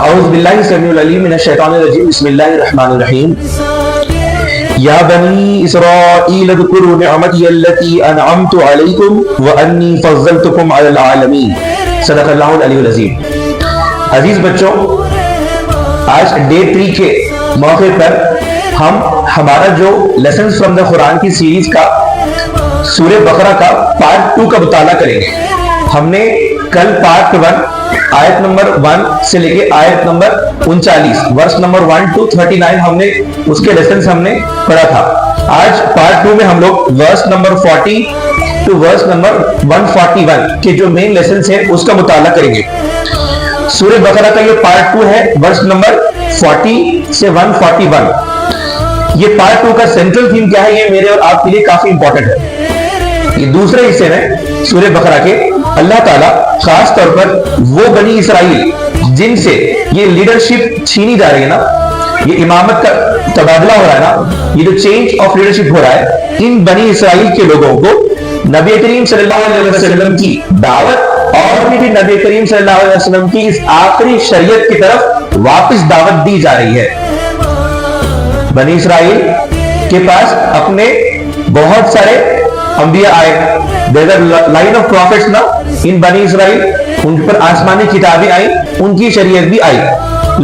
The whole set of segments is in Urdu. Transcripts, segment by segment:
أعوذ بالله السميع العليم من الشيطان الرجيم بسم الله الرحمن الرحيم يا بني إسرائيل اذكروا نعمتي التي أنعمت عليكم وأني فضلتكم على العالمين صدق اللہ العلی العظیم. عزیز بچوں، آج ڈے 3 کے موقع پر ہم ہمارا جو لیسنز فرام دا قرآن کی سیریز کا سورہ بقرہ کا پارٹ 2 کا مطالعہ کریں گے. ہم نے کل پارٹ 1 آیت نمبر 1 سے لے کے آیت نمبر 39 ورس نمبر 1 to 39 ہم نے اس کے لیسنز ہم نے پڑھا تھا. آج پارٹ 2 میں ہم لوگ verse number 40 to verse number 141 کے جو مین لیسنز ہیں اس کا مطالعہ کریں گے. سورہ بقرہ کا یہ پارٹ 2 ہے ورس نمبر 40 سے 141. یہ پارٹ 2 کا سینٹرل تھیم کیا ہے یہ میرے اور آپ کے لیے کافی امپورٹنٹ ہے. یہ دوسرے حصے میں سورہ بقرہ کے اللہ تعالیٰ خاص طور پر وہ بنی اسرائیل جن سے یہ لیڈرشپ چھینی جا رہی ہے نا، یہ امامت کا تبادلہ ہو رہا ہے نا، یہ جو چینج آف لیڈرشپ ہو رہا ہے، ان بنی اسرائیل کے لوگوں کو نبی کریم صلی اللہ علیہ وسلم کی دعوت اور بھی نبی کریم صلی اللہ علیہ وسلم کی اس آخری شریعت کی طرف واپس دعوت دی جا رہی ہے. بنی اسرائیل کے پاس اپنے بہت سارے انبیاء آئے، لائن آف پروفیٹس نا ان بنی اسرائیل، ان پر آسمانی کتابیں آئیں، ان کی شریعت بھی آئی،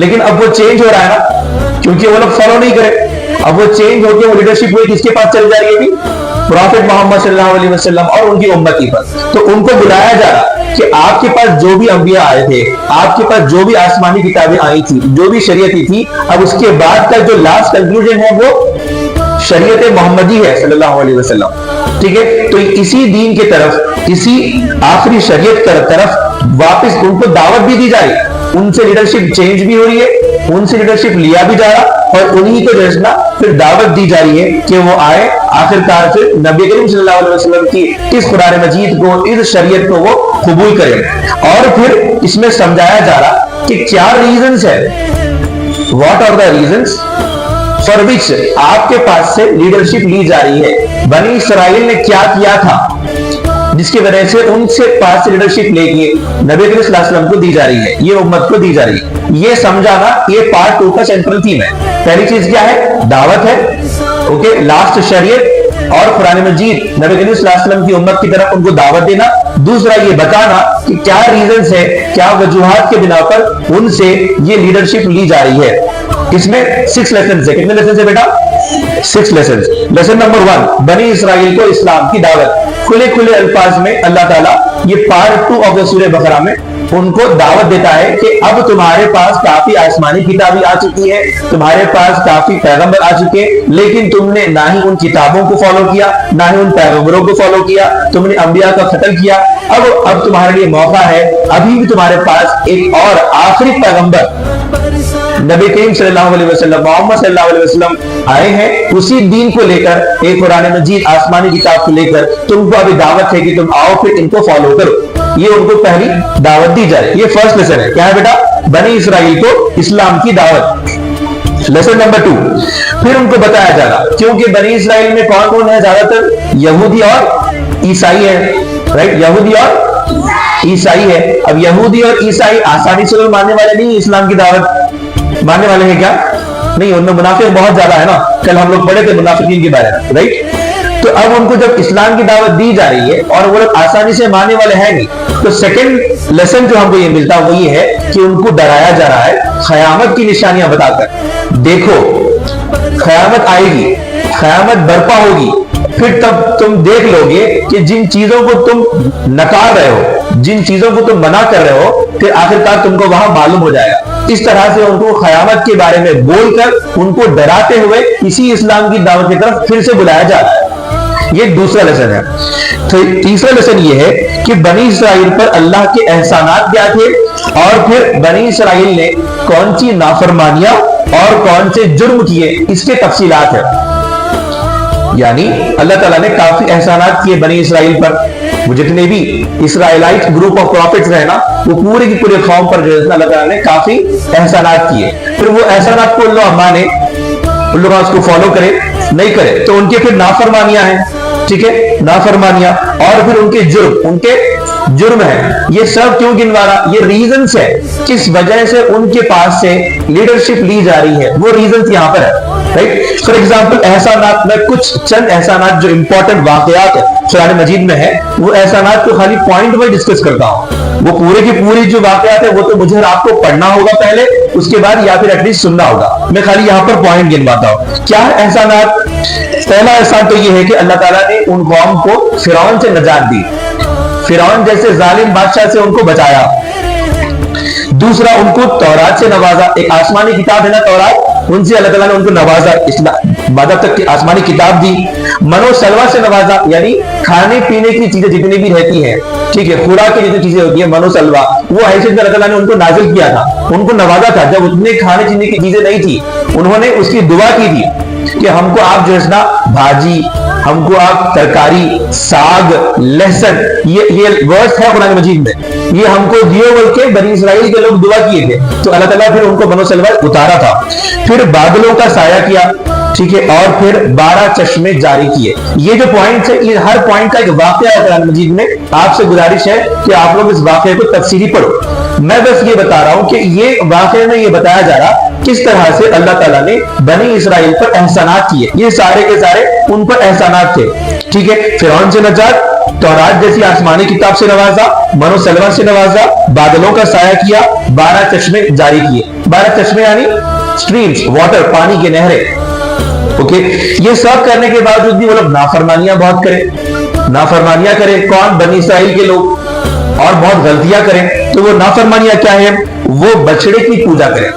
لیکن اب وہ چینج ہو رہا ہے نا، کیونکہ وہ لوگ فالو نہیں کرے. اب وہ چینج ہو کے وہ لیڈرشپ ہوئی کس کے پاس چل جا رہی ہے؟ پروفیٹ محمد صلی اللہ علیہ وسلم اور ان کی امتی پر. تو ان کو بلایا جا رہا کہ آپ کے پاس جو بھی انبیاء آئے تھے، آپ کے پاس جو بھی آسمانی کتابیں آئی تھی، جو بھی شریعت تھی، اب اس کے بعد کا جو لاسٹ کنکلوژن ہے وہ شریعت محمدی ہے صلی اللہ علیہ وسلم. ٹھیک ہے، تو اسی دین کے طرف، اسی آخری شریعت کی طرف واپس ان کو دعوت بھی دی جا رہی ہے. ان سے لیڈرشپ چینج بھی ہو رہی ہے، ان سے لیڈرشپ لیا بھی جا رہا، اور انہی کو جیسنا پھر دعوت دی جا رہی ہے کہ وہ آئے آخر کار پھر نبی کریم صلی اللہ علیہ وسلم کی اس قرآن مجید کو، اس شریعت کو وہ قبول کریں. اور پھر اس میں سمجھایا جا رہا کہ کیا ریزنز ہے، what are the reasons for which آپ کے پاس سے لیڈرشپ لی جا رہی ہے. بنی اسرائیل نے کیا کیا تھا جس کی وجہ سے ان سے پاس سے لیڈرشپ لے کے نبی کریم صلی اللہ علیہ وسلم کو دی جا رہی ہے، یہ امت کو دی جا رہی ہے. یہ سمجھانا یہ پارٹ 2 کا سینٹرل تھیم ہے. پہلی چیز کیا ہے؟ دعوت ہے، اوکے، لاسٹ شریعت اور قرآن مجید، نبی کریم صلی اللہ علیہ وسلم کی امت کی طرف ان کو دعوت دینا. دوسرا یہ بتانا کہ کیا ریزنز ہے، کیا وجوہات کے بنا پر ان سے یہ لیڈرشپ لی جا رہی ہے. اس میں 6 لیسنز ہے. کتنے لیسنز ہے بیٹا؟ 6 لیسنز. لیسن نمبر 1، بنی اسرائیل کو اسلام کی دعوت. کھلے کھلے الفاظ میں اللہ تعالیٰ یہ پارٹ 2 آف سورہ بقرہ میں ان کو دعوت دیتا ہے کہ اب تمہارے پاس کافی آسمانی کتابیں آ چکی ہے، تمہارے پاس کافی پیغمبر آ چکے، لیکن تم نے نہ ہی ان کتابوں کو فالو کیا، نہ ہی ان پیغمبروں کو فالو کیا، تم نے انبیاء کا قتل کیا. اب تمہارے لیے موقع ہے، ابھی بھی تمہارے پاس ایک اور آخری پیغمبر نبی کریم صلی اللہ علیہ وسلم، محمد صلی اللہ علیہ وسلم آئے ہیں. اسی دین کو لے کر، ایک قرآن مجید آسمانی کتاب کو لے کر تم کو ابھی دعوت ہے کہ تم آؤ پھر ان کو فالو کرو. یہ ان کو پہلی دعوت دی جائے. یہ فرسٹ لیسن ہے. کیا ہے بیٹا؟ بنی اسرائیل کو اسلام کی دعوت. لیسن نمبر 2، پھر ان کو بتایا جا رہا کیونکہ بنی اسرائیل میں کون کون ہے؟ زیادہ تر یہودی اور عیسائی ہے، رائٹ؟ یہودی اور عیسائی ہے. اب یہودی اور عیسائی آسانی سے لوگ ماننے والے نہیں، اسلام کی دعوت ماننے والے ہیں کیا؟ نہیں، ان میں منافق بہت زیادہ ہے نا. کل ہم لوگ پڑھے تھے منافقین کے بارے میں، رائٹ؟ تو اب ان کو جب اسلام کی دعوت دی جا رہی ہے اور وہ لوگ آسانی سے ماننے والے ہیں نہیں، تو سیکنڈ لیسن جو ہم کو یہ ملتا وہ یہ ہے کہ ان کو ڈرایا جا رہا ہے قیامت کی نشانیاں بتا کر. دیکھو قیامت آئے گی، قیامت برپا ہوگی، پھر تب تم دیکھ لو گے کہ جن چیزوں کو تم نکار رہے ہو، جن چیزوں کو تم منع کر رہے ہو، پھر آخرکار تم کو وہاں معلوم ہو جائے گا. اس طرح سے ان کو قیامت کے بارے میں بول کر ان کو ڈراتے ہوئے اسی اسلام کی دعوت کی طرف پھر سے بلایا جا رہا ہے. یہ دوسرا لیسن ہے. تیسرا لیسن یہ ہے کہ بنی اسرائیل پر اللہ کے احسانات کیا تھے، اور پھر بنی اسرائیل نے کون سی نافرمانیاں اور کون سے جرم کیے، اس کے تفصیلات ہیں. یعنی اللہ تعالیٰ نے کافی احسانات کیے بنی اسرائیل پر. وہ جتنے بھی اسرائیلائٹ گروپ آف پروفٹس ہیں نا، وہ پورے کی پورے قوم پر جو ہے اللہ تعالیٰ نے کافی احسانات کیے. پھر وہ احسانات کو اللہ مانے، ان لوگ اس کو فالو کرے نہیں کرے تو ان کے پھر نافرمانیاں ہیں. ٹھیک ہے, نافرمانیاں, اور پھر ان کے جرم ہے. یہ سب کیوں گنوا رہا؟ یہ ریزنز ہے کس وجہ سے ان کے پاس سے لیڈرشپ لی جا رہی ہے, وہ ریزنز یہاں پر ہے. رائٹ, فار ایگزامپل احسانات, میں کچھ چند احسانات جو امپورٹنٹ واقعات قرآن مجید میں ہے وہ احسانات کو خالی پوائنٹ میں ڈسکس کرتا ہوں. وہ پورے کی پوری جو واقعات ہے وہ تو مجھے آپ کو پڑھنا ہوگا پہلے, اس کے بعد یا پھر ایٹ لیسٹ سننا ہوگا. میں خالی یہاں پر پوائنٹ گنواتا ہوں. کیا احسانات؟ پہلا احسان تو یہ ہے کہ اللہ تعالیٰ نے ان قوم کو فرعون سے نجات دی, فرعون جیسے ظالم بادشاہ سے ان کو بچایا. دوسرا, ان کو تورات سے نوازا. ایک آسمانی کتاب ہے نا تورات, ان سے اللہ تعالیٰ نے ان کو نوازا, بعد تک کی آسمانی کتاب دی. منو سلوا سے نوازا, یعنی کھانے پینے کی چیزیں جتنی بھی رہتی ہیں, ٹھیک ہے, خوراک کی جتنی چیزیں ہوتی ہیں, منو سلوا, وہ حیثیت میں اللہ تعالیٰ نے ان کو نازل کیا تھا, ان کو نوازا تھا. جب اتنے کھانے پینے کی چیزیں نہیں تھی, انہوں نے اس کی دعا کی تھی کہ ہم کو آپ جو ہے نا بھاجی, ہم کو آپ ترکاری, ساگ, لہسن, یہ ورڈز ہے قرآن مجید میں, یہ ہم کو دیو بول کے بنی اسرائیل کے لوگ دعا کیے تھے. تو اللہ تعالیٰ پھر ان کو بنو سلوا اتارا تھا. پھر بادلوں کا سایہ کیا, ٹھیک ہے, اور پھر 12 چشمے جاری کیے. یہ جو پوائنٹس ہے, یہ ہر پوائنٹ کا ایک واقعہ ہے قرآن مجید میں. آپ سے گزارش ہے کہ آپ لوگ اس واقعے کو تفصیلی پڑھو. میں بس یہ بتا رہا ہوں کہ یہ واقعے میں یہ بتایا جا رہا کس طرح سے اللہ تعالیٰ نے بنی اسرائیل پر احسانات کیے. یہ سارے کے سارے ان پر احسانات تھے, ٹھیک ہے. فرعون سے نجات, تورات جیسی آسمانی کتاب سے نوازا, منو سلوا سے نوازا, بادلوں کا سایہ کیا, 12 چشمے جاری کیے. 12 چشمے یعنی سٹریمز, واٹر, پانی کے نہریں. اوکے, یہ سب کرنے کے باوجود بھی وہ لوگ نافرمانیاں بہت کریں. نافرمانیاں کریں کون؟ بنی اسرائیل کے لوگ, اور بہت غلطیاں کریں. تو وہ نافرمانیاں کیا ہے؟ وہ بچڑے کی پوجا کریں.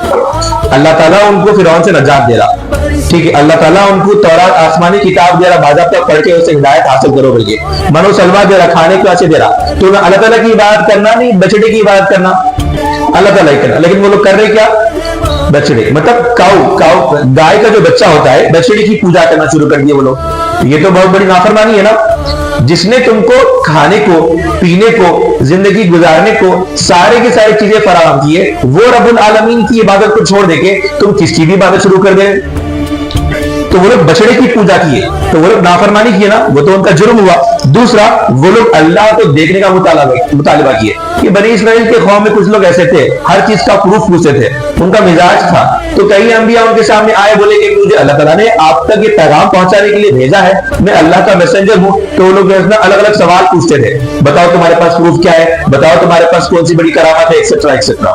اللہ تعالیٰ ان کو فرعون سے نجات دے رہا, ٹھیک ہے. اللہ تعالیٰ ان کو تورات آسمانی کتاب دے رہا, باضابطہ پڑھ کے اسے ہدایت حاصل کرو بلکہ. منو سلوا دے رہا, کھانے کو ایسے دے رہا. تو اللہ تعالیٰ کی عبادت کرنا نہیں, بچڑے کی عبادت کرنا, اللہ تعالیٰ ہی کرنا. لیکن وہ لوگ کر رہے کیا؟ بچڑے, مطلب کاؤ, گائے کا جو بچہ ہوتا ہے, بچڑے کی پوجا کرنا شروع کر دیا وہ لوگ. یہ تو بہت بڑی نافرمانی ہے نا. جس نے تم کو کھانے کو, پینے کو, زندگی گزارنے کو سارے کی ساری چیزیں فراہم کی ہے, وہ رب العالمین کی عبادت کو چھوڑ دے کے تم کس کی بھی عبادت شروع کر دیں. تو وہ لوگ بچڑے کی پوجا کیے, تو وہ لوگ نافرمانی کیے نا, وہ تو ان کا جرم ہوا. دوسرا, وہ لوگ اللہ کو دیکھنے کا مطالبہ کیے. کہ بنی اسرائیل کے قوم میں کچھ لوگ ایسے تھے, ہر چیز کا پروف پوچھتے تھے, ان کا مزاج تھا. تو کئی انبیاء ان کے سامنے آئے, بولے کہ مجھے اللہ تعالیٰ نے آپ تک یہ پیغام پہنچانے کے لیے بھیجا ہے, میں اللہ کا میسنجر ہوں. تو وہ لوگ الگ الگ سوال پوچھتے تھے, بتاؤ تمہارے پاس پروف کیا ہے, بتاؤ تمہارے پاس کون سی بڑی کرامت ہے, ایکسیٹرا ایکسیٹرا.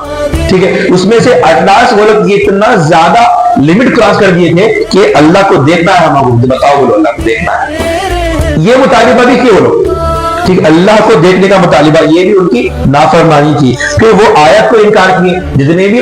ٹھیک ہے, اس میں سے اٹلاس وہ لوگ یہ اتنا زیادہ لمٹ کراس کر دیے تھے کہ اللہ کو دیکھنا ہے, ہم بتاؤ بولو اللہ کو دیکھنا ہے. یہ مطالبہ بھی کیے وہ لوگ, ٹھیک, اللہ کو دیکھنے کا مطالبہ, یہ بھی ان کی نافرمانی تھی. کہ وہ آیت کو انکار کیے, جتنے بھی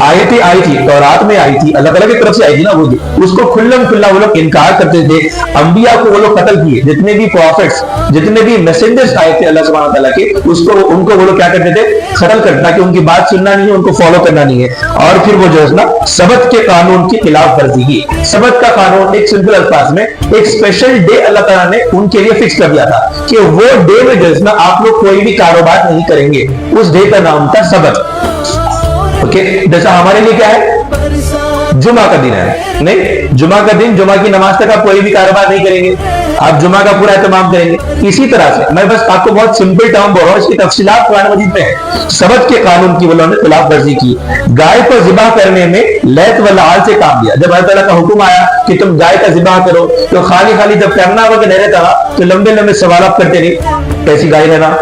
آیتیں آئی تھی, تورات میں آئی تھی, اللہ تعالیٰ کی طرف سے آئی تھی نا, وہ اس کو کھلم کھلا وہ لوگ انکار کرتے تھے. انبیاء کو وہ لوگ قتل کیے, جتنے بھی پروفیٹس, جتنے بھی میسنجرز آئے تھے اللہ سبحانہ تعالیٰ کے, ان کو وہ لوگ کیا کرتے تھے؟ قتل کرنا, کہ ان کی بات سننا نہیں ہے, ان کو فالو کرنا نہیں ہے. اور پھر وہ جو ہے نا سبت کے قانون کی خلاف ورزی کی. سبت کا قانون ایک سمپل الفاظ میں ایک اسپیشل ڈے اللہ تعالیٰ نے ان کے لیے فکس کر دیا تھا کہ وہ ڈے میں جو ہے نا آپ لوگ کوئی بھی کاروبار نہیں کریں گے. اس ڈے کا نام تھا سبت. اوکے, جیسا ہمارے لیے کیا ہے؟ جمعہ کا دن ہے. نہیں, جمعہ کا دن, جمعہ کی نماز تک آپ کوئی بھی کاروبار نہیں کریں گے, آپ جمعہ کا پورا اہتمام کریں گے. اسی طرح سے میں بس آپ کو بہت سمپل ٹرم بول رہا ہوں, اس کی تفصیلات قرآن مجید میں ہے. سبت کے قانون کی انہوں نے خلاف ورزی کی. گائے کو ذبح کرنے میں لیت و لعال سے کام دیا. جب اللہ تعالیٰ کا حکم آیا کہ تم گائے کا ذبح کرو, تو خالی جب کرنا ہوا کہ نہیں رہتا تو لمبے لمبے سوالات کرتے رہے, کیسی گائے لینا,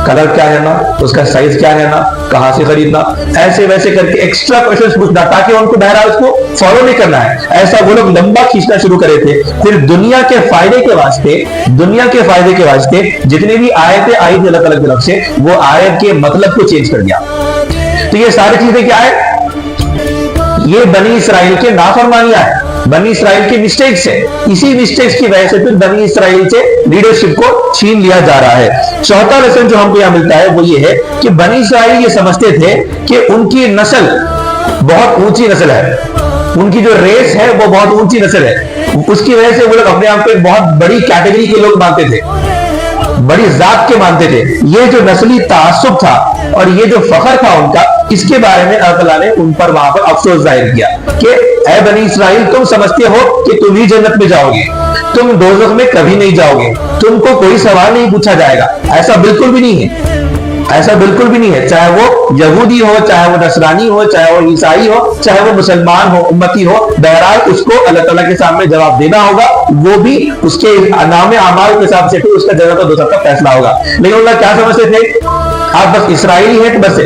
کلر کیا لینا, اس کا سائز کیا لینا, کہاں سے خریدنا, ایسے ویسے کر کے ایکسٹرا کوشچنز پوچھنا, تاکہ ان کو بہرحال اس کو فالو نہیں کرنا ہے. ایسا وہ لوگ لمبا کھینچنا شروع کرے تھے. پھر دنیا کے فائدے کے واسطے جتنی بھی آیتیں آئی تھی اللہ تعالیٰ کی طرف سے, وہ آیت کے مطلب کو چینج کر دیا. تو یہ ساری چیزیں کیا ہے؟ یہ بنی اسرائیل کے نافرمانیاں ہیں, بنی اسرائیل کے مسٹیکس ہیں. اسی مسٹیکس کی وجہ سے پھر بنی اسرائیل سے لیڈرشپ کو چھین لیا جا رہا ہے. چوتھا لیسن جو ہم کو یہاں ملتا ہے وہ یہ ہے کہ بنی اسرائیل یہ سمجھتے تھے کہ ان کی نسل بہت اونچی نسل ہے, ان کی جو ریس ہے وہ بہت اونچی نسل ہے. اس کی وجہ سے وہ لوگ اپنے آپ کو ایک بہت بڑی کیٹیگری کے لوگ مانتے تھے, بڑی ذات کے مانتے تھے. یہ جو نسلی تعصب تھا اور یہ جو فخر تھا ان کا, اس کے بارے میں اللہ تعالیٰ نے ان پر وہاں پر افسوس ظاہر کیا کہ اے بنی اسرائیل, تم سمجھتے ہو کہ تم ہی جنت میں جاؤ گے, تم دوزخ میں کبھی نہیں جاؤ گے, تم کو کوئی سوال نہیں پوچھا جائے گا. ایسا بالکل بھی نہیں ہے, ایسا بالکل بھی نہیں ہے. چاہے وہ یہودی ہو, چاہے وہ نصرانی ہو, چاہے وہ عیسائی ہو, چاہے وہ مسلمان ہو, امتی ہو, بہرحال اس کو اللہ تعالیٰ کے سامنے جواب دینا ہوگا. وہ بھی اس کے نام اعمال کے حساب سے اس کا جنت اور دوزخ کا فیصلہ ہوگا. لیکن اللہ کیا سمجھتے تھے, آپ بس اسرائیلی ہیں تو بس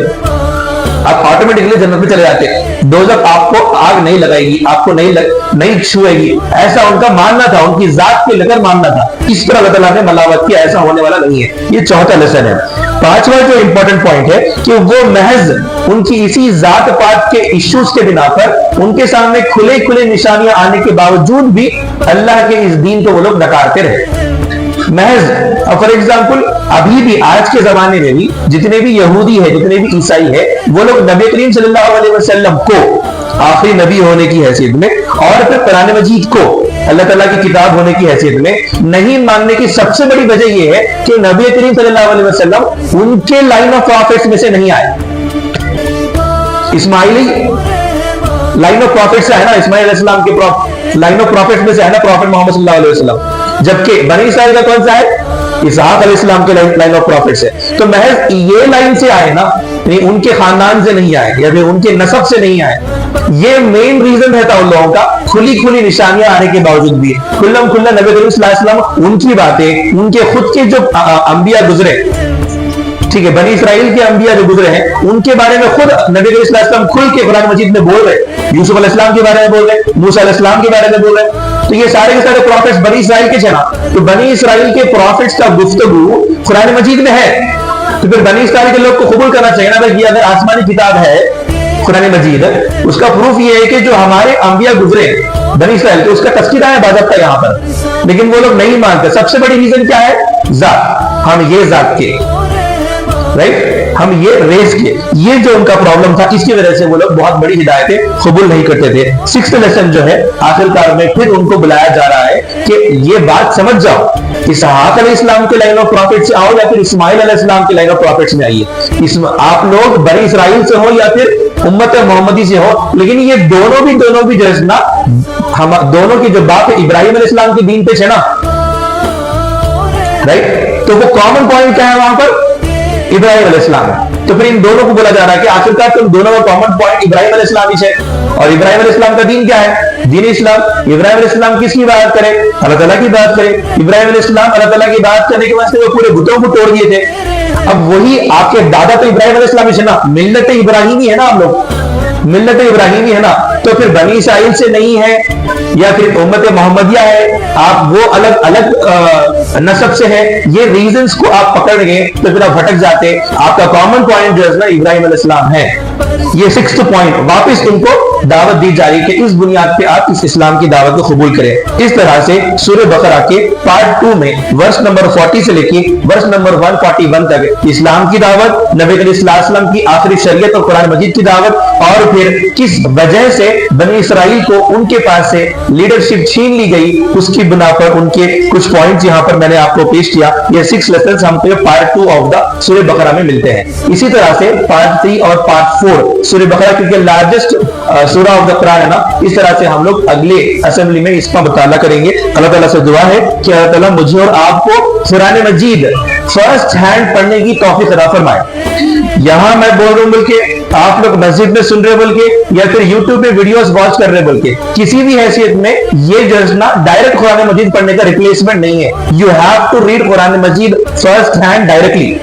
آپ آٹومیٹکلی جنت میں چلے جاتے, دوزخ آپ کو آگ نہیں لگائے گی, آپ کو نہیں چھوئے گی. ایسا ان کا ماننا تھا, ان کی ذات کے لے کر ماننا تھا. اس پر اللہ تعالیٰ نے ملاوت کی, ایسا ہونے والا نہیں ہے. یہ چوتھا لیسن ہے. پانچواں جو امپورٹنٹ پوائنٹ ہے کہ وہ محض ان کی اسی ذات پات کے ایشوز کے بنا پر ان کے سامنے کھلے نشانیاں آنے کے باوجود بھی اللہ کے اس دین کو وہ لوگ نکارتے رہے. محض فار ایگزامپل ابھی بھی آج کے زمانے میں بھی جتنے بھی یہودی ہے, جتنے بھی عیسائی ہے, وہ لوگ نبی کریم صلی اللہ علیہ وسلم کو آخری نبی ہونے کی حیثیت میں اور پھر قرآن مجید کو اللہ تعالیٰ کی کتاب ہونے کی حیثیت میں نہیں ماننے کی سب سے بڑی وجہ یہ ہے کہ نبی کریم صلی اللہ علیہ وسلم ان کے لائن آف پروفیٹس میں سے نہیں آئے. اسماعیلی لائن آف پروفیٹ سے ہے نا, اسماعیل علیہ السلام کے لائن آف پروفیٹ میں سے ہے نا پروفیٹ محمد صلی اللہ علیہ وسلم, جبکہ بنی اسرائیل کا کون سا ہے, اسحاق علیہ السلام کے لائن آف پروفیٹ سے. تو محض یہ لائن سے آئے نا, ان کے خاندان سے نہیں آئے یا پھر ان کے نسب سے نہیں آئے. یہ مین ریزن رہتا ان لوگوں کا, کھلی نشانیاں آنے کے باوجود بھی کھلا نبی کریم صلی اللہ علیہ وسلم ان کی باتیں, ان کے خود کے جو انبیاء گزرے, ٹھیک ہے, بنی اسرائیل کے انبیاء جو گزرے ہیں ان کے بارے میں خود نبی کریم صلی اللہ علیہ وسلم کھل کے قرآن مجید میں بول رہے. یوسف علیہ السلام کے بارے میں بول رہے, موسیٰ علیہ السلام کے بارے میں بول رہے. تو یہ سارے کے سارے پروفیٹس بنی اسرائیل کے چنا, تو بنی اسرائیل کے پروفیٹس کا گفتگو قرآن مجید میں ہے. تو پھر بنی اسرائیل کے لوگ کو قبول کرنا چاہیے نا کہ اگر آسمانی کتاب ہے قرآن مجید, اس کا پروف یہ ہے کہ جو ہمارے انبیاء گزرے بنی اسرائیل, تو اس کا تذکرہ ہے باضابطہ یہاں پر. لیکن وہ لوگ نہیں مانتے. سب سے بڑی ریزن کیا ہے, ذات. ہم یہ ذات کے رائٹ, ہم یہ ریز کے, یہ جو ان کا پرابلم تھا, اس کی وجہ سے وہ لوگ بہت بڑی ہدایتیں قبول نہیں کرتے تھے. سکسth لیسن جو ہے آخر کار میں پھر ان کو بلایا جا رہا ہے کہ یہ بات سمجھ جاؤ, اسحاق علیہ السلام کے لائن آف پروفیٹ سے آؤ یا پھر اسماعیل علیہ السلام کے لائن آف پروفیٹ میں آئیے. آپ لوگ بنی اسرائیل سے ہو یا پھر امت محمدی سے ہو, لیکن یہ دونوں بھی جو ہے نا, ہم دونوں کی جو بات ہے ابراہیم علیہ السلام کے دین پہ ہے نا, رائٹ. تو وہ کامن پوائنٹ کیا ہے وہاں پر, ابراہیم علیہ السلام. تو پھر ان دونوں کو بولا جا رہا ہے کہ آخرکار تم دونوں کا کامن پوائنٹ ابراہیم علیہ السلام ہی ہے. اور ابراہیم علیہ السلام کا دین کیا ہے, دین اسلام. ابراہیم علیہ السلام کس کی بات کرے, اللہ تعالیٰ کی بات کرے. ابراہیم علیہ السلام اللہ تعالیٰ کی بات کرنے کے واسطے وہ پورے بتوں کو توڑ دیے تھے. اب وہی آپ کے دادا تو ابراہیم علیہ السلام سے نا, ملت ابراہیمی ہے نا, ہم لوگ ملت ابراہیمی ہے نا. تو پھر بنی اسرائیل سے نہیں ہے یا پھر امت محمدیہ ہے, آپ وہ الگ نسب سے ہے. یہ ریزنز کو آپ پکڑ گئے تو پھر آپ بھٹک جاتے. آپ کا کامن پوائنٹ جو ہے نا ابراہیم علیہ السلام ہے. یہ سکسth پوائنٹ واپس ان کو دعوت دی جا رہی ہے کہ اس بنیاد پہ آپ اس اسلام کی دعوت کو قبول کریں. اس طرح سے سورہ بقرہ کے پارٹ 2 میں ورس نمبر 40 سے لے کے ورس نمبر 141 تک اسلام کی دعوت, نبی کریم صلی اللہ علیہ وسلم کی آخری شریعت اور قرآن مجید کی دعوت, اور پھر کس وجہ سے بنی اسرائیل کو ان کے پاس سے لیڈرشپ چھین لی گئی, اس کی بنا پر ان کے کچھ پوائنٹس یہاں پر میں نے آپ کو پیش کیا. یہ 6 لیسنز ہم کو پارٹ 2 آف دا سورہ بقرہ میں ملتے ہیں. اسی طرح سے پارٹ 3 اور پارٹ 4 سورہ بقرہ کیونکہ لارجسٹ سورہ آف دا قرآن ہے نا, اس طرح سے ہم لوگ اگلے اسمبلی میں اس کا مطالعہ کریں گے. اللہ تعالیٰ سے دعا ہے کہ اللہ تعالیٰ مجھے اور آپ کو قرآن مجید فرسٹ ہینڈ پڑھنے کی توفیق عطا فرمائے. یہاں میں بول رہا ہوں بول کے آپ لوگ مسجد میں سن رہے بول کے یا پھر یوٹیوب پہ ویڈیوز واچ کر رہے بول کے, کسی بھی حیثیت میں یہ جو ہے نا ڈائریکٹ قرآن مجید پڑھنے کا ریپلیسمنٹ نہیں ہے. You have to read Quran Majeed first hand directly.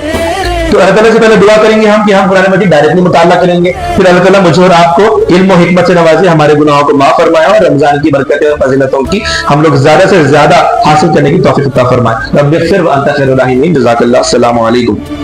تو اللہ تعالیٰ سے پہلے دعا کریں گے ہم کہ ہم قرآن مجید ڈائریکٹلی مطالعہ کریں گے. پھر اللہ تعالیٰ مجھے اور آپ کو علم و حکمت سے نوازے, ہمارے گناہوں کو معاف فرمائے اور رمضان کی برکتیں اور فضیلتوں کی ہم لوگ زیادہ سے زیادہ حاصل کرنے کی توفیق عطا فرمائے. رب اغفر وانت خیر الراحمین. جزاک اللہ. السلام علیکم.